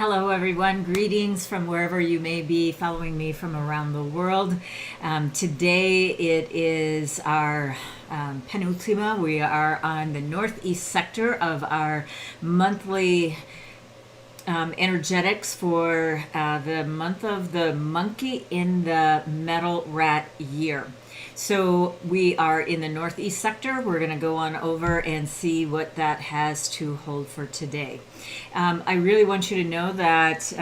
Hello, everyone. Greetings from wherever you may be following me from around the world. Today it is our penultima. We are on the northeast sector of our monthly energetics for the month of the monkey in the metal rat year. So we are in the northeast sector. We're going to go on over and see what that has to hold for today. I really want you to know that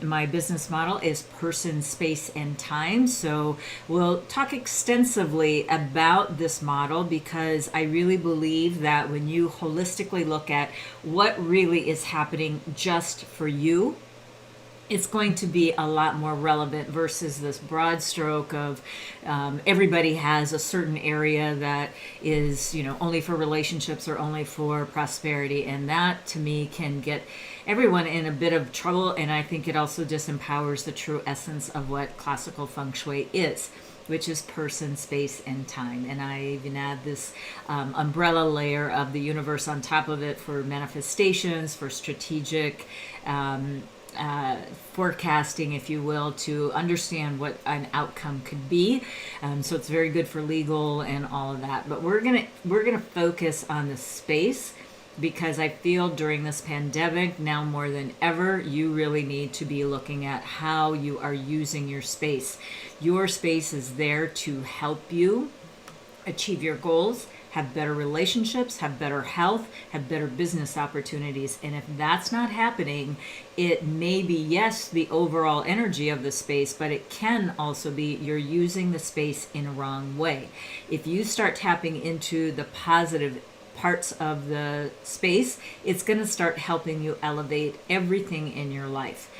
my business model is person, space, and time. So we'll talk extensively about this model because I really believe that when you holistically look at what really is happening just for you, it's going to be a lot more relevant versus this broad stroke of everybody has a certain area that is, only for relationships or only for prosperity. And that to me can get everyone in a bit of trouble. And I think it also disempowers the true essence of what classical feng shui is, which is person, space, and time. And I even add this umbrella layer of the universe on top of it for manifestations, for strategic forecasting, if you will, to understand what an outcome could be. So it's very good for legal and all of that. But we're gonna focus on the space because I feel during this pandemic, now more than ever, you really need to be looking at how you are using your space. Your space is there to help you achieve your goals, have better relationships, have better health, have better business opportunities. And if that's not happening, it may be, yes, the overall energy of the space, but it can also be you're using the space in a wrong way. If you start tapping into the positive parts of the space, it's going to start helping you elevate everything in your life.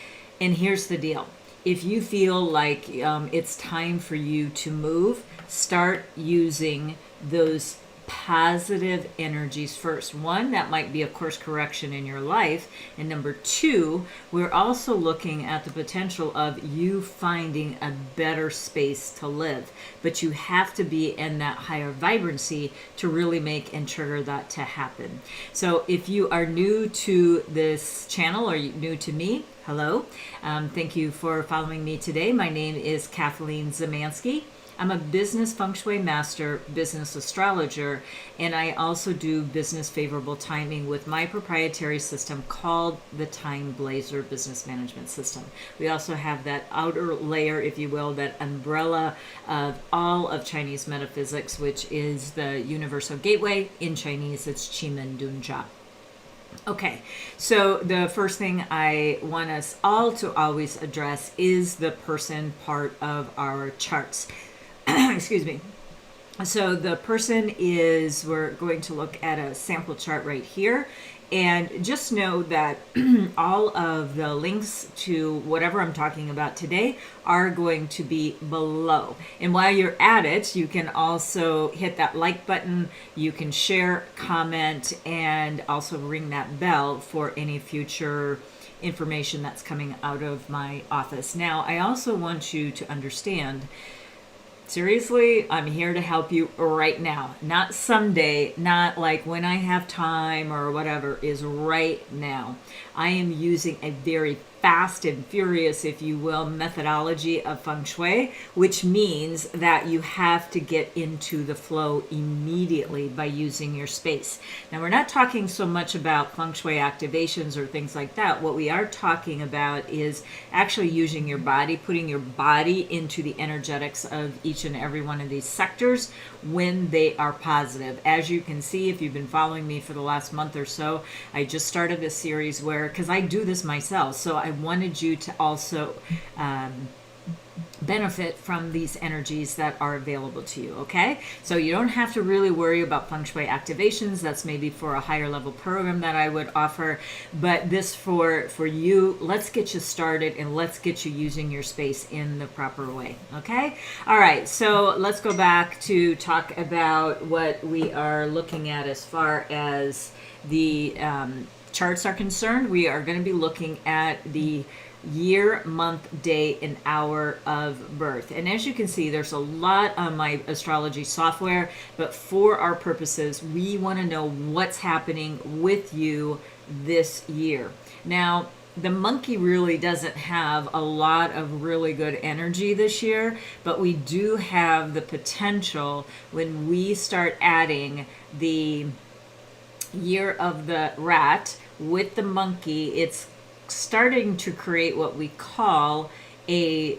And here's the deal. If you feel like it's time for you to move, start using those positive energies first. One, that might be a course correction in your life. And number two, we're also looking at the potential of you finding a better space to live. But you have to be in that higher vibrancy to really make and trigger that to happen. So if you are new to this channel or new to me, hello. Thank you for following me today. My name is Kathleen Zemansky. I'm a business feng shui master, business astrologer, and I also do business favorable timing with my proprietary system called the Time Blazer Business Management System. We also have that outer layer, if you will, that umbrella of all of Chinese metaphysics, which is the universal gateway. In Chinese, it's Qi Dunjia. Okay, so the first thing I want us all to always address is the person part of our charts. Excuse me. So the person is, we're going to look at a sample chart right here. And just know that all of the links to whatever I'm talking about today are going to be below. And while you're at it, you can also hit that like button. You can share, comment, and also ring that bell for any future information that's coming out of my office. Now, I also want you to understand, seriously, I'm here to help you right now. Not someday, not like when I have time or whatever, is right now. I am using a very fast and furious, if you will, methodology of feng shui, which means that you have to get into the flow immediately by using your space. Now, we're not talking so much about feng shui activations or things like that. What we are talking about is actually using your body, putting your body into the energetics of each and every one of these sectors when they are positive. As you can see, if you've been following me for the last month or so, I just started this series where, because I do this myself, so I wanted you to also benefit from these energies that are available to you, okay? So you don't have to really worry about feng shui activations. That's maybe for a higher level program that I would offer, but this for you, let's get you started and let's get you using your space in the proper way, okay? All right, so let's go back to talk about what we are looking at as far as the charts are concerned. We are going to be looking at the year, month, day, and hour of birth. And as you can see, there's a lot on my astrology software, but for our purposes, we want to know what's happening with you this year. Now, the monkey really doesn't have a lot of really good energy this year, but we do have the potential when we start adding the year of the rat with the monkey. It's starting to create what we call a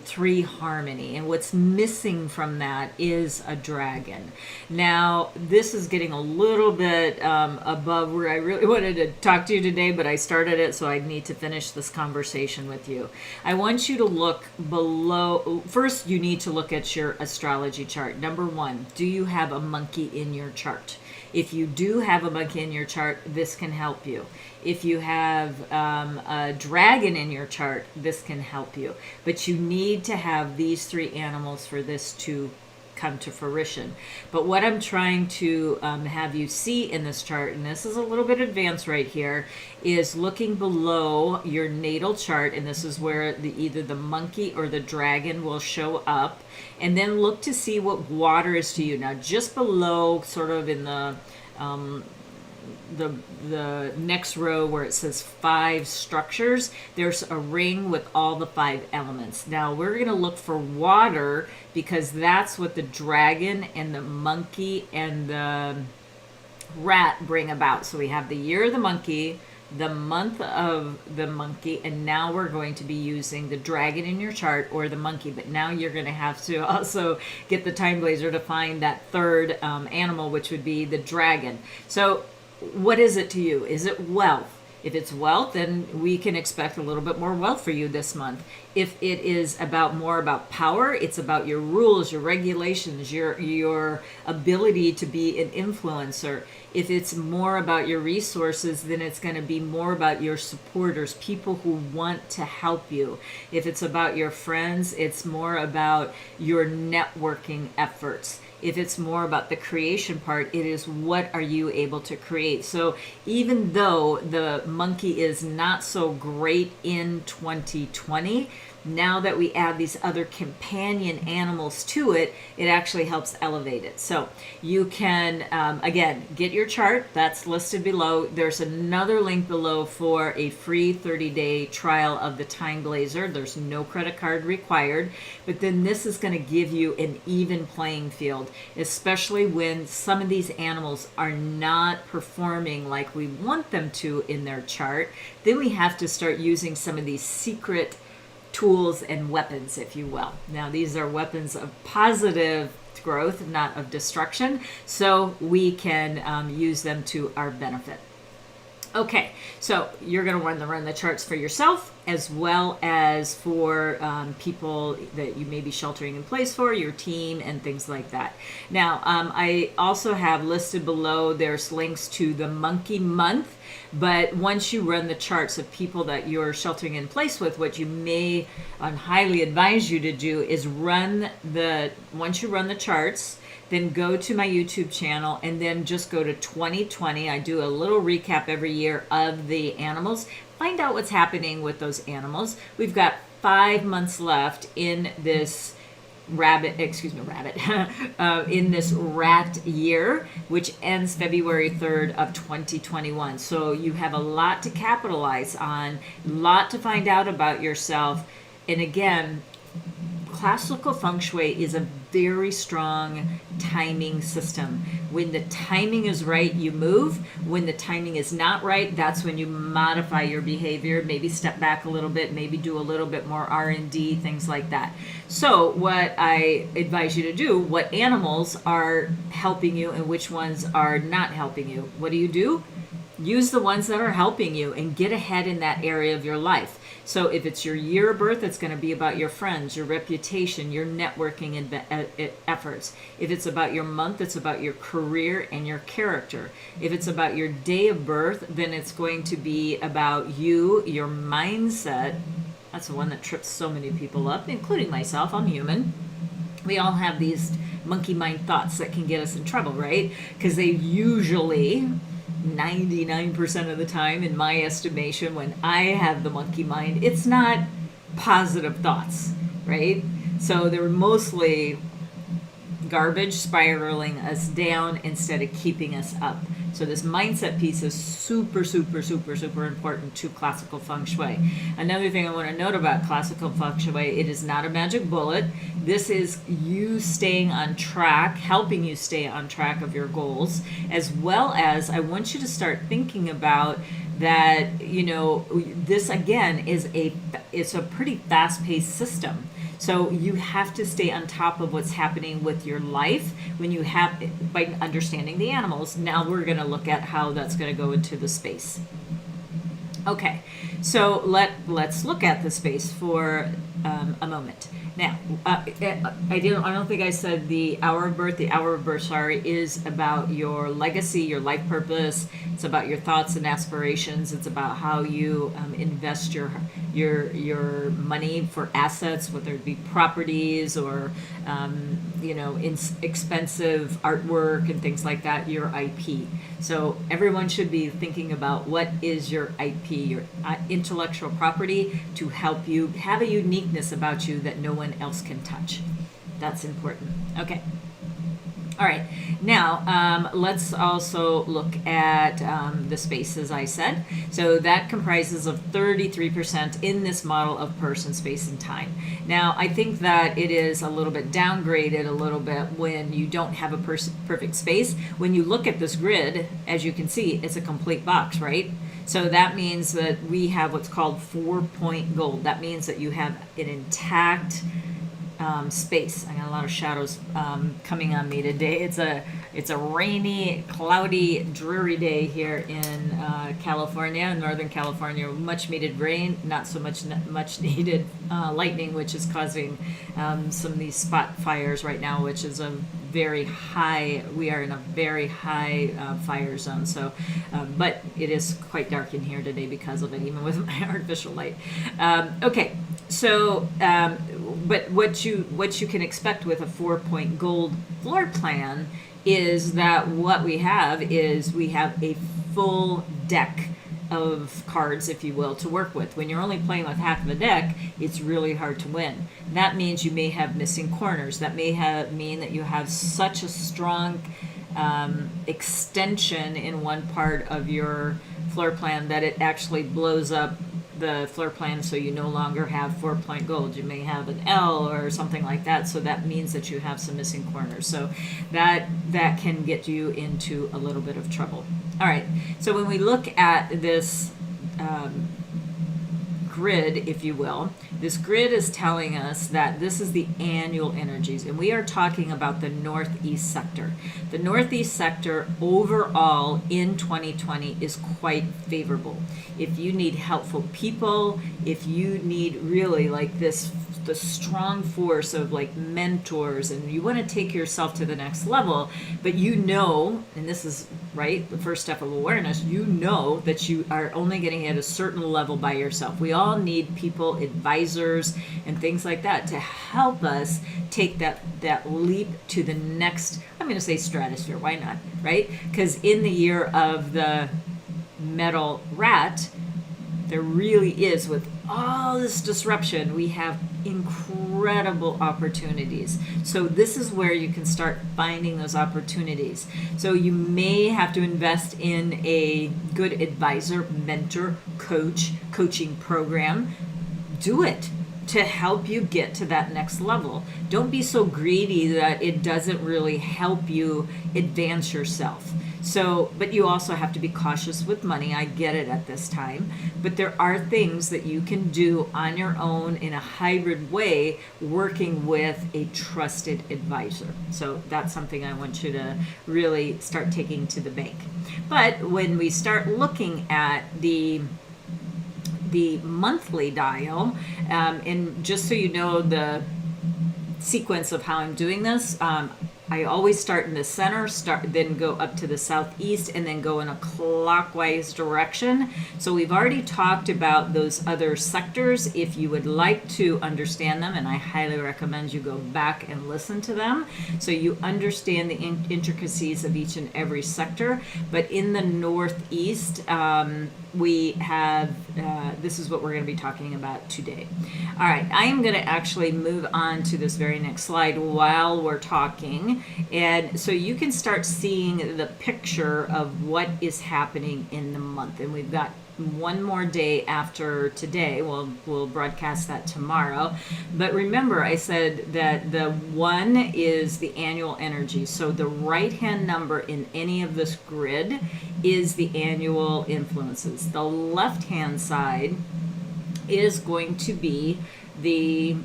three harmony, and what's missing from that is a dragon. Now this is getting a little bit above where I really wanted to talk to you today, but I started it, so I need to finish this conversation with you. I want you to look below. First, you need to look at your astrology chart. Number one, do you have a monkey in your chart? If you do have a monkey in your chart, this can help you. If you have a dragon in your chart, this can help you. But you need to have these three animals for this to come to fruition. But what I'm trying to have you see in this chart, and this is a little bit advanced right here, is looking below your natal chart, and this is where either the monkey or the dragon will show up, and then look to see what water is to you. Now just below, sort of in the next row where it says 5 structures, there's a ring with all the 5 elements. Now we're going to look for water because that's what the dragon and the monkey and the rat bring about. So we have the year of the monkey, the month of the monkey, and now we're going to be using the dragon in your chart or the monkey. But now you're going to have to also get the time blazer to find that third animal, which would be the dragon. So what is it to you? Is it wealth? If it's wealth, then we can expect a little bit more wealth for you this month. If it is more about power, it's about your rules, your regulations, your ability to be an influencer. If it's more about your resources, then it's going to be more about your supporters, people who want to help you. If it's about your friends, it's more about your networking efforts. If it's more about the creation part, it is what are you able to create. So even though the monkey is not so great in 2020, now that we add these other companion animals to it, it actually helps elevate it. So you can, again, get your chart. That's listed below. There's another link below for a free 30-day trial of the Time Blazer. There's no credit card required. But then this is going to give you an even playing field, especially when some of these animals are not performing like we want them to in their chart. Then we have to start using some of these secret tools and weapons, if you will. Now these are weapons of positive growth, not of destruction, so we can use them to our benefit. Okay, so you're going to run the charts for yourself as well as for people that you may be sheltering in place for, your team, and things like that. Now, I also have listed below, there's links to the monkey month, but once you run the charts of people that you're sheltering in place with, what you may highly advise you to do is once you run the charts, then go to my YouTube channel and then just go to 2020. I do a little recap every year of the animals. Find out what's happening with those animals. We've got 5 months left in this in this rat year, which ends February 3rd of 2021. So you have a lot to capitalize on, a lot to find out about yourself. And again, classical feng shui is a very strong timing system. When the timing is right, you move. When the timing is not right, that's when you modify your behavior, maybe step back a little bit, maybe do a little bit more R&D, things like that. So what I advise you to do, what animals are helping you and which ones are not helping you. What do? Use the ones that are helping you and get ahead in that area of your life. So if it's your year of birth, it's going to be about your friends, your reputation, your networking efforts. If it's about your month, it's about your career and your character. If it's about your day of birth, then it's going to be about you, your mindset. That's the one that trips so many people up, including myself. I'm human. We all have these monkey mind thoughts that can get us in trouble, right? Because they usually, 99% of the time, in my estimation, when I have the monkey mind, it's not positive thoughts, right? So they're mostly garbage spiraling us down instead of keeping us up. So this mindset piece is super, super, super, super important to classical Feng Shui. Another thing I want to note about classical Feng Shui, it is not a magic bullet. This is you staying on track, helping you stay on track of your goals, as well as I want you to start thinking about that, this again it's a pretty fast-paced system. So you have to stay on top of what's happening with your life by understanding the animals. Now we're going to look at how that's going to go into the space. Okay, so let's look at the space for a moment. Now, I don't think I said the hour of birth. The hour of birth, sorry, is about your legacy, your life purpose. It's about your thoughts and aspirations. It's about how you invest your money for assets, whether it be properties or expensive artwork and things like that. Your IP. So everyone should be thinking about what is your IP, your intellectual property, to help you have a uniqueness about you that no one else can touch. That's important. Okay. All right. Now, let's also look at the space, as I said. So that comprises of 33% in this model of person, space, and time. Now, I think that it is a little bit downgraded a little bit when you don't have a perfect space. When you look at this grid, as you can see, it's a complete box, right? So that means that we have what's called 4-point gold. That means that you have an intact space. I got a lot of shadows coming on me today. It's a rainy, cloudy, dreary day here in California, Northern California. Much needed rain, not so much needed lightning, which is causing some of these spot fires right now, which is a very high. We are in a very high fire zone. So, but it is quite dark in here today because of it, even with my artificial light. Okay. So, but what you can expect with a 4-point gold floor plan is that what we have a full deck of cards, if you will, to work with. When you're only playing with half of a deck, it's really hard to win. That means you may have missing corners. That may mean that you have such a strong extension in one part of your floor plan that it actually blows up the floor plan, so you no longer have 4-point gold. You may have an L or something like that, so that means that you have some missing corners. So that can get you into a little bit of trouble. All right, so when we look at this grid, if you will, this grid is telling us that this is the annual energies, and we are talking about the northeast sector. The northeast sector overall in 2020 is quite favorable. If you need helpful people, if you need really like the strong force of like mentors, and you want to take yourself to the next level, but and this is right, the first step of awareness, that you are only getting at a certain level by yourself. We all need people, advisors, and things like that to help us take that leap to the next, I'm going to say stratosphere, why not, right? Because in the year of the metal rat, there really is, with all this disruption, we have incredible opportunities. So this is where you can start finding those opportunities. So you may have to invest in a good advisor, mentor, coaching program. Do it to help you get to that next level. Don't be so greedy that it doesn't really help you advance yourself. So, but you also have to be cautious with money. I get it at this time. But there are things that you can do on your own in a hybrid way, working with a trusted advisor. So that's something I want you to really start taking to the bank. But when we start looking at the monthly dial, and just so you know the sequence of how I'm doing this, I always start in the center, then go up to the southeast, and then go in a clockwise direction. So we've already talked about those other sectors. If you would like to understand them, and I highly recommend you go back and listen to them, so you understand the intricacies of each and every sector. But in the northeast, we have, this is what we're going to be talking about today. All right, I am going to actually move on to this very next slide while we're talking. going. And so you can start seeing the picture of what is happening in the month. And we've got one more day after today. We'll broadcast that tomorrow. But remember, I said that the 1 is the annual energy. So the right-hand number in any of this grid is the annual influences. The left-hand side is going to be the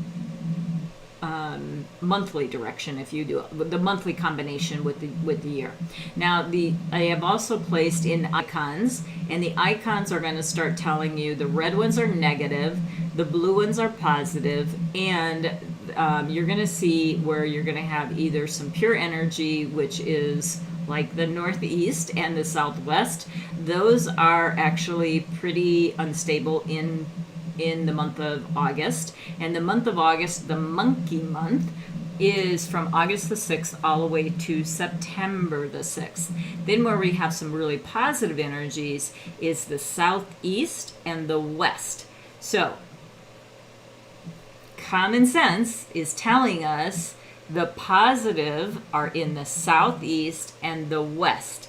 monthly direction, if you do it, the monthly combination with the year. Now I have also placed in icons, and the icons are going to start telling you the red ones are negative, the blue ones are positive, and you're going to see where you're going to have either some pure energy, which is like the northeast and the southwest. Those are actually pretty unstable in the month of August. And the month of August, the monkey month, is from August the 6th all the way to September the 6th. Then where we have some really positive energies is the southeast and the west. So common sense is telling us the positive are in the southeast and the west.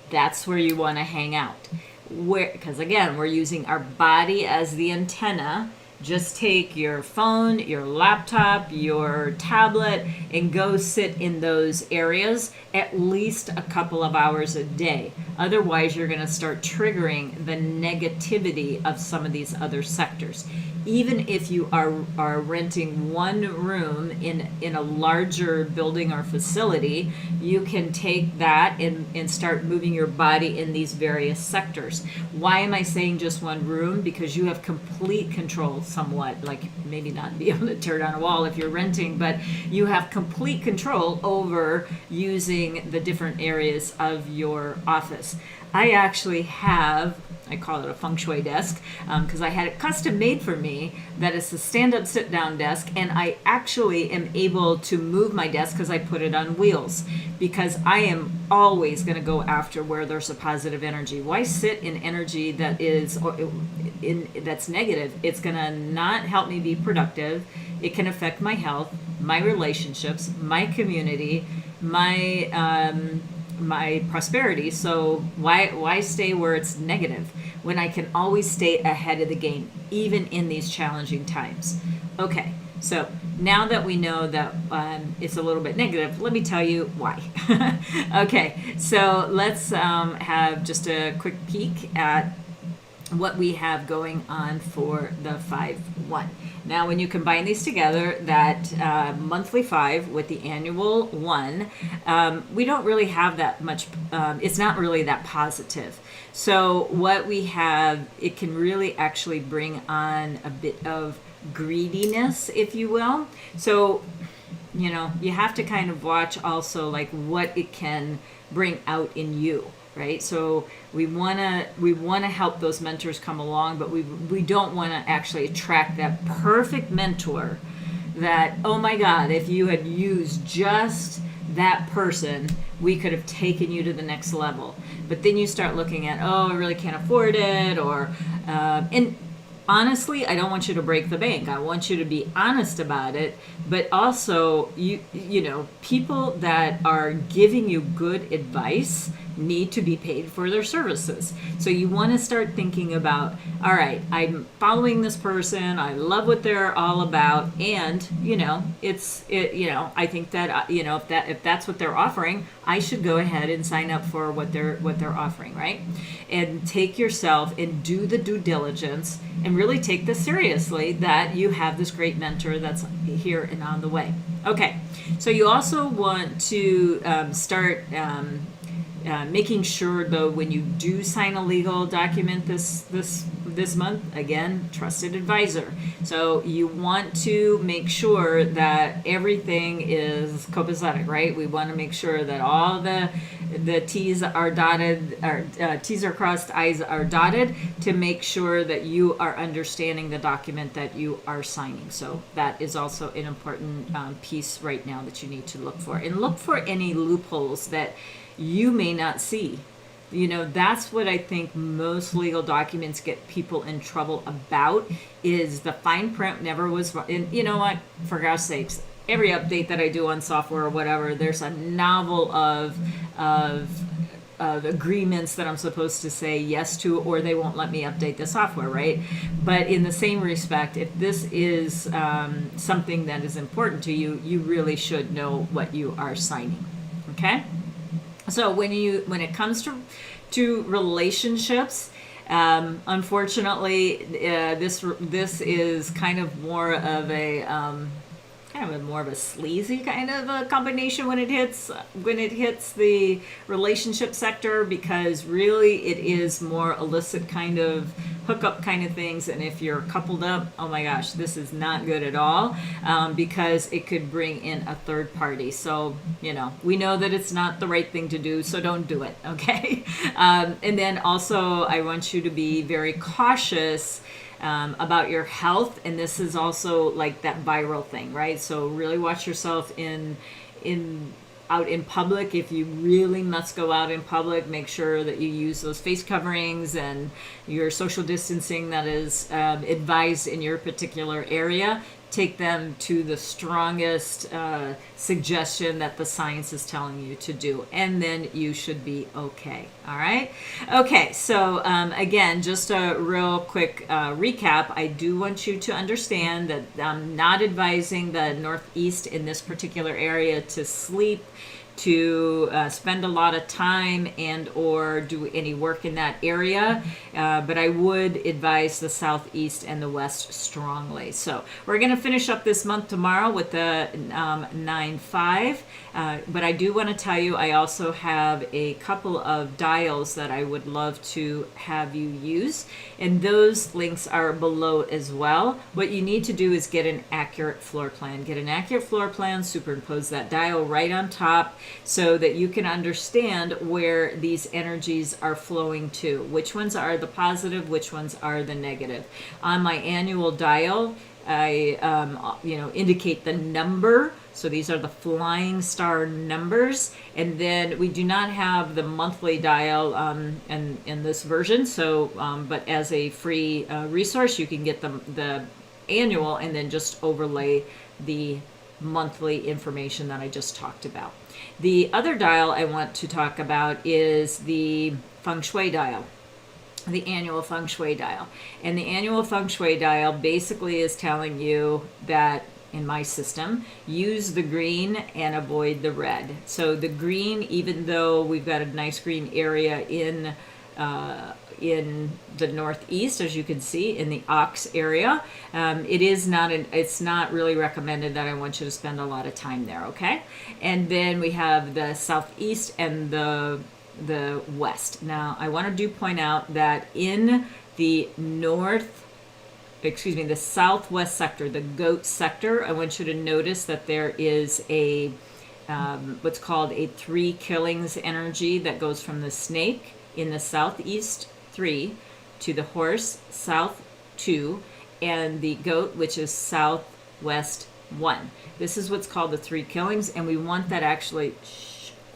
That's where you want to hang out. Because again, we're using our body as the antenna. Just take your phone, your laptop, your tablet, and go sit in those areas at least a couple of hours a day. Otherwise, you're going to start triggering the negativity of some of these other sectors. Even if you are renting one room in a larger building or facility, you can take that and start moving your body in these various sectors. Why am I saying just one room? Because you have complete control somewhat, like maybe not be able to tear down a wall if you're renting, but you have complete control over using the different areas of your office. I actually have, I call it a Feng Shui desk, because I had it custom made for me, that is a stand-up, sit-down desk, and I actually am able to move my desk because I put it on wheels, because I am always going to go after where there's a positive energy. Why sit in energy that is that's negative? It's going to not help me be productive. It can affect my health, my relationships, my community, my prosperity. So why stay where it's negative when I can always stay ahead of the game, even in these challenging times? Okay, so now that we know that it's a little bit negative, let me tell you why. Okay, so let's have just a quick peek at what we have going on for the 5-1. Now, when you combine these together, that monthly 5 with the annual 1, we don't really have that much, it's not really that positive. So what we have, it can really actually bring on a bit of greediness, if you will. So, you have to kind of watch also like what it can bring out in you. Right, so we want to help those mentors come along, but we don't want to actually attract that perfect mentor. That, oh my God, if you had used just that person, we could have taken you to the next level. But then you start looking at, oh, I really can't afford it, or and honestly, I don't want you to break the bank. I want you to be honest about it, but also you know, people that are giving you good advice need to be paid for their services. So you want to start thinking about, all right, I'm following this person, I love what they're all about, and I think that if that's what they're offering, I should go ahead and sign up for what they're offering, right? And take yourself and do the due diligence and really take this seriously, that you have this great mentor that's here and on the way. Okay, so you also want to start making sure, though, when you do sign a legal document this month, again, trusted advisor. So you want to make sure that everything is copacetic, right? We want to make sure that all the T's are dotted, or T's are crossed, I's are dotted, to make sure that you are understanding the document that you are signing. So that is also an important piece right now that you need to look for. And look for any loopholes that you may not see. That's what I think most legal documents get people in trouble about, is the fine print never was. And you know what? For God's sakes, every update that I do on software or whatever, there's a novel of agreements that I'm supposed to say yes to, or they won't let me update the software, right? But in the same respect, if this is something that is important to you, you really should know what you are signing. Okay? So when it comes to relationships, unfortunately, this is kind of more of a more of a sleazy kind of a combination when it hits the relationship sector, because really it is more illicit kind of hookup kind of things. And if you're coupled up, oh my gosh, this is not good at all, because it could bring in a third party. So we know that it's not the right thing to do, so don't do it. Okay. And then also I want you to be very cautious about your health, and this is also like that viral thing, right? So really watch yourself out in public. If you really must go out in public, make sure that you use those face coverings and your social distancing that is advised in your particular area. Take them to the strongest suggestion that the science is telling you to do, and then you should be okay. All right? Okay, so again, just a real quick recap. I do want you to understand that I'm not advising the Northeast in this particular area to sleep, to spend a lot of time and or do any work in that area, but I would advise the Southeast and the West strongly. So we're going to finish up this month tomorrow with the 9-5, but I do want to tell you I also have a couple of dials that I would love to have you use, and those links are below as well. What you need to do is get an accurate floor plan. Get an accurate floor plan, superimpose that dial right on top, so that you can understand where these energies are flowing to. Which ones are the positive, which ones are the negative. On my annual dial, I indicate the number. So these are the flying star numbers. And then we do not have the monthly dial in this version. So, but as a free resource, you can get the annual and then just overlay the monthly information that I just talked about. The other dial I want to talk about is the Feng Shui dial, the annual Feng Shui dial. And the annual Feng Shui dial basically is telling you that in my system, use the green and avoid the red. So the green, even though we've got a nice green area in the Northeast, as you can see, in the Ox area, it's not really recommended that I want you to spend a lot of time there, okay? And then we have the Southeast and the West. Now, I want to point out that in the the Southwest sector, the goat sector, I want you to notice that there is a what's called a 3 killings energy that goes from the snake in the Southeast 3 to the horse South 2 and the goat, which is Southwest 1. This is what's called the 3 killings, and we want that actually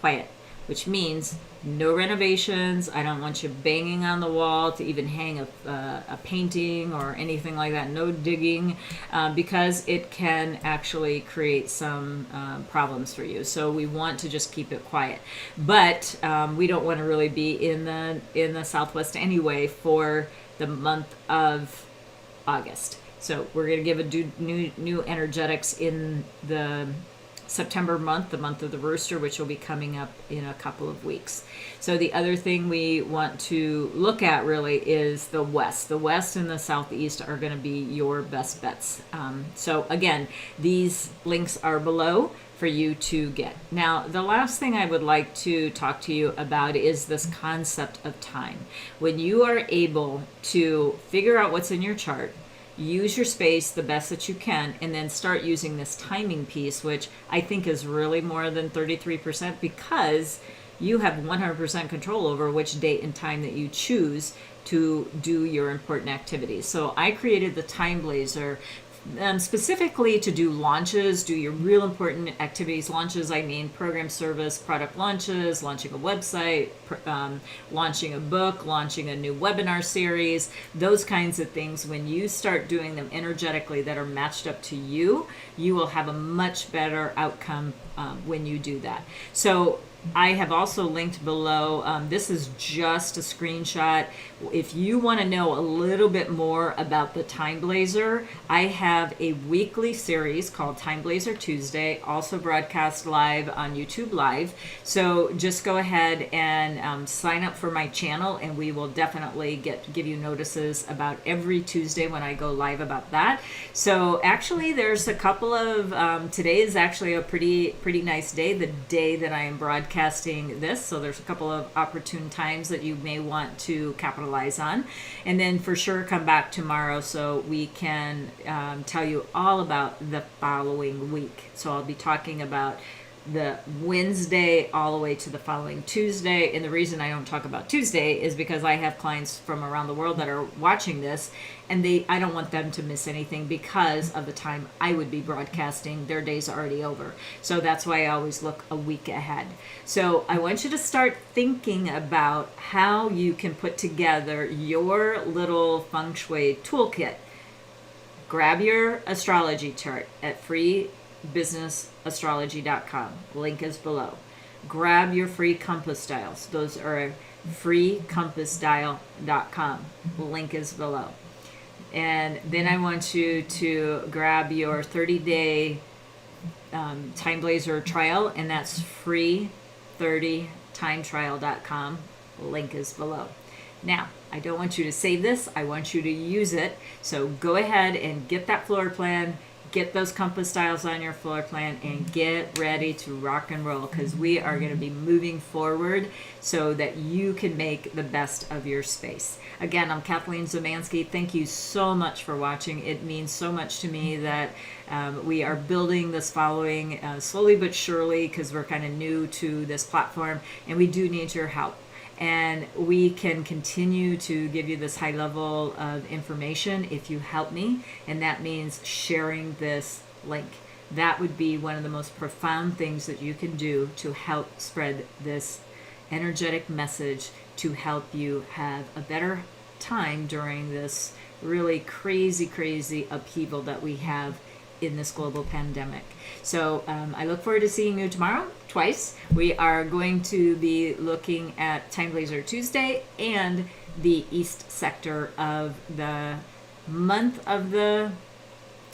quiet, which means no renovations. I don't want you banging on the wall to even hang a painting or anything like that. No digging, because it can actually create some problems for you. So we want to just keep it quiet. But we don't want to really be in the Southwest anyway for the month of August. So we're going to give a new energetics in the September month, the month of the rooster, which will be coming up in a couple of weeks. So the other thing we want to look at really is the West. The West and the Southeast are going to be your best bets. So again, these links are below for you to get. Now, the last thing I would like to talk to you about is this concept of time. When you are able to figure out what's in your chart, use your space the best that you can, and then start using this timing piece, which I think is really more than 33%, because you have 100% control over which date and time that you choose to do your important activities. So I created the Time Blazer specifically to do launches, do your real important activities. Launches, I mean program, service, product launches, launching a website, launching a book, launching a new webinar series, those kinds of things. When you start doing them energetically that are matched up to you, you will have a much better outcome when you do that. So I have also linked below, this is just a screenshot. If you want to know a little bit more about the Time Blazer, I have a weekly series called Time Blazer Tuesday, also broadcast live on YouTube Live. So just go ahead and sign up for my channel, and we will definitely give you notices about every Tuesday when I go live about that. So actually there's a couple of, today is actually a pretty nice day, the day that I am broadcasting this. So there's a couple of opportune times that you may want to capitalize on. And then for sure come back tomorrow so we can tell you all about the following week. So I'll be talking about the Wednesday all the way to the following Tuesday. And the reason I don't talk about Tuesday is because I have clients from around the world that are watching this, and I don't want them to miss anything because of the time I would be broadcasting. Their day's already over. So that's why I always look a week ahead. So I want you to start thinking about how you can put together your little Feng Shui toolkit. Grab your astrology chart at freebusinessastrology.com. Link is below. Grab your free compass dials. Those are freecompassdial.com. Link is below. And then I want you to grab your 30-day Time Blazer trial, and that's free30timetrial.com. Link is below. Now, I don't want you to save this. I want you to use it. So go ahead and get that floor plan, get those compass dials on your floor plan, and get ready to rock and roll, because we are going to be moving forward so that you can make the best of your space. Again, I'm Kathleen Zemansky. Thank you so much for watching. It means so much to me that we are building this following slowly but surely, because we're kind of new to this platform, and we do need your help. And we can continue to give you this high level of information if you help me, and that means sharing this link. That would be one of the most profound things that you can do to help spread this energetic message to help you have a better time during this really crazy upheaval that we have in this global pandemic. So I look forward to seeing you tomorrow, twice. We are going to be looking at Time Blazer Tuesday and the East sector of the month of the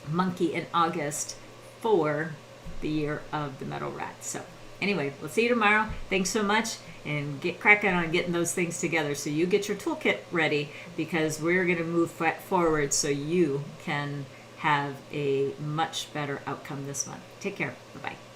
monkey in August for the year of the metal rat. So anyway, we'll see you tomorrow. Thanks so much, and get cracking on getting those things together so you get your toolkit ready, because we're going to move forward so you can have a much better outcome this month. Take care. Bye-bye.